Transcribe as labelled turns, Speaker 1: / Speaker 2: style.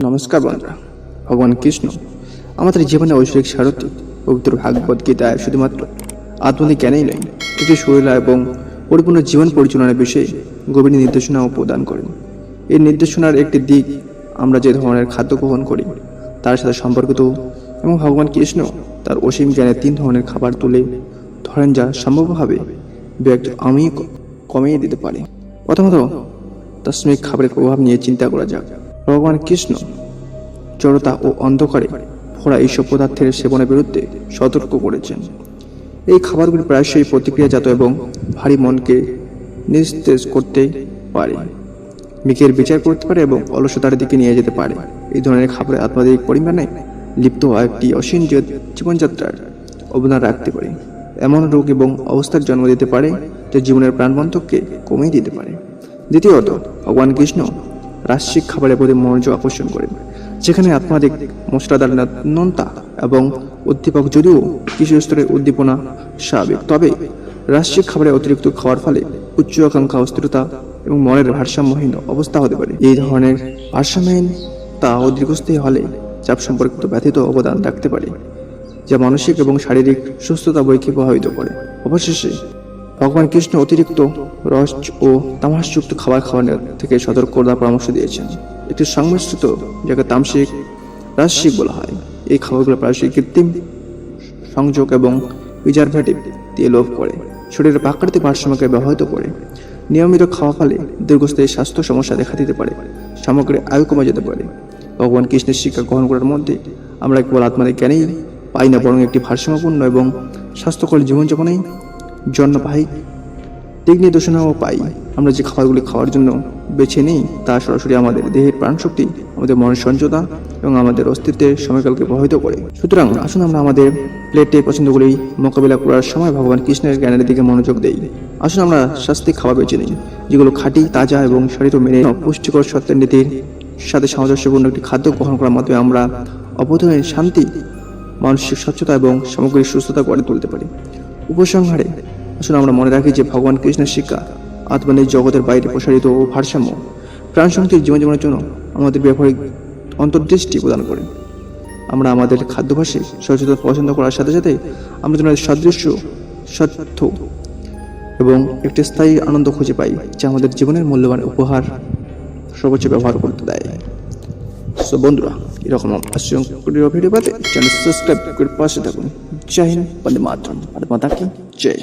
Speaker 1: নমস্কার বন্ধুরা, ভগবান কৃষ্ণ আমাদের জীবনে ঐশ্বরিক সারথি। পবিত্র ভাগবত গীতায় শুধুমাত্র আত্মনিক জ্ঞানেই নয়, এটি শরীরা এবং পরিপূর্ণ জীবন পরিচালনার বিষয়ে গভীর নির্দেশনাও প্রদান করেন। এই নির্দেশনার একটি দিক আমরা যে ধরনের খাদ্য গ্রহণ করি তার সাথে সম্পর্কিত, এবং ভগবান কৃষ্ণ তার অসীম জ্ঞানে 3 ধরনের খাবার তুলে ধরেন যা সম্ভবভাবে ব্যক্তি আমি কমিয়ে দিতে পারে। প্রথমত তাৎসমিক খাবারের প্রভাব নিয়ে চিন্তা করা যাক। ভগবান কৃষ্ণ জড়তা ও অন্ধকারে ভরা এইসব পদার্থের সেবনের বিরুদ্ধে সতর্ক করেছেন। এই খাবারগুলি প্রায়শই প্রতিক্রিয়াজাত এবং ভারী মনকে নিস্তেজ করতে পারে, মিকের বিচার করতে পারে এবং অলসতার দিকে নিয়ে যেতে পারে। এই ধরনের খাবারে আত্মাধিক পরিমাণে লিপ্ত হওয়া একটি অসীম জীবনযাত্রার অবদান রাখতে পারে, এমন রোগ এবং অবস্থার জন্ম দিতে পারে যা জীবনের প্রাণবন্তকে কমিয়ে দিতে পারে। দ্বিতীয়ত, ভগবান কৃষ্ণ রাজসিক খাবারের প্রতি মনোযোগ আকর্ষণ করেন, যেখানে আত্মাধিক মশলাদার নোনতা এবং উদ্দীপক, যদিও কিছু স্তরের উদ্দীপনা স্বাভাবিক, তবে রাজসিক খাবারের অতিরিক্ত খাওয়ার ফলে উচ্চ আকাঙ্ক্ষা, অস্থিরতা এবং মনের ভারসাম্যহীন অবস্থা হতে পারে। এই ধরনের ভারসাম্যহীনতা ও দীর্ঘস্থায়ী হলে চাপ সম্পর্কিত ব্যথিত অবদান রাখতে পারে, যা মানসিক এবং শারীরিক সুস্থতা বইকে প্রভাবিত করে। অবশেষে ভগবান কৃষ্ণ অতিরিক্ত রস ও তামাশযুক্ত খাবার খাওয়ানোর থেকে সতর্ক করার পরামর্শ দিয়েছেন। একটি সংমিশ্রিত, যাকে তামসিক রাজসিক বলা হয়, এই খাবারগুলো প্রায়শই কৃত্রিম সংযোগ এবং প্রিজারভেটিভ দিয়ে লোভ করে, শরীরের প্রাকৃতিক ভারসাম্যকে ব্যাহত করে। নিয়মিত খাওয়া ফলে দীর্ঘস্থায়ী স্বাস্থ্য সমস্যা দেখা দিতে পারে, সামগ্রিক আয়ু কমে যেতে পারে। ভগবান কৃষ্ণের শিক্ষা গ্রহণ করার মধ্যে আমরা কেবল আত্মাদের জ্ঞানেই পাই না, বরং একটি ভারসাম্যপূর্ণ এবং স্বাস্থ্যকর জীবনযাপনেই জন্মবাহী দিক নির্দেশনাও পাই। আমরা যে খাবারগুলি খাওয়ার জন্য বেছে নিই তা সরাসরি আমাদের দেহের প্রাণশক্তি, আমাদের মনের সঞ্চয়তা এবং আমাদের অস্তিত্বের সময়কালকে প্রভাবিত করে। সুতরাং আসুন আমরা আমাদের প্লেটে পছন্দগুলি মোকাবিলা করার সময় ভগবান কৃষ্ণের জ্ঞানের দিকে মনোযোগ দেই। আসুন আমরা স্বাস্থ্যিক খাবার বেছে নিই, যেগুলো খাঁটি, তাজা এবং শরীর মেনে পুষ্টিকর সত্যের নীতির সাথে সামঞ্জস্যপূর্ণ একটি খাদ্য গ্রহণ করার মাধ্যমে আমরা অবধারণের শান্তি, মানসিক স্বচ্ছতা এবং সামগ্রিক সুস্থতা গড়ে তুলতে পারি। উপসংহারে আসলে আমরা মনে রাখি যে ভগবান কৃষ্ণের শিক্ষা আত্মানিক জগতের বাইরে প্রসারিত ও ভারসাম্য প্রাণশক্তির জীবনযাপনের জন্য আমাদের ব্যবহারিক অন্তর্দৃষ্টি প্রদান করে। আমরা আমাদের খাদ্যাভ্যাসে সচেতন পছন্দ করার সাথে সাথে আমরা যেন সাদৃশ্য, স্বার্থ এবং একটি স্থায়ী আনন্দ খুঁজে পাই, যা আমাদের জীবনের মূল্যবান উপহার সর্বোচ্চ ব্যবহার করতে দেয়। সো বন্ধুরা, এরকম ভিডিও পেতে চ্যানেল সাবস্ক্রাইব করে পাশে থাকুন। জয় হিন্দ, বন্দে মাতরম, ভারত মাতা কি জয়।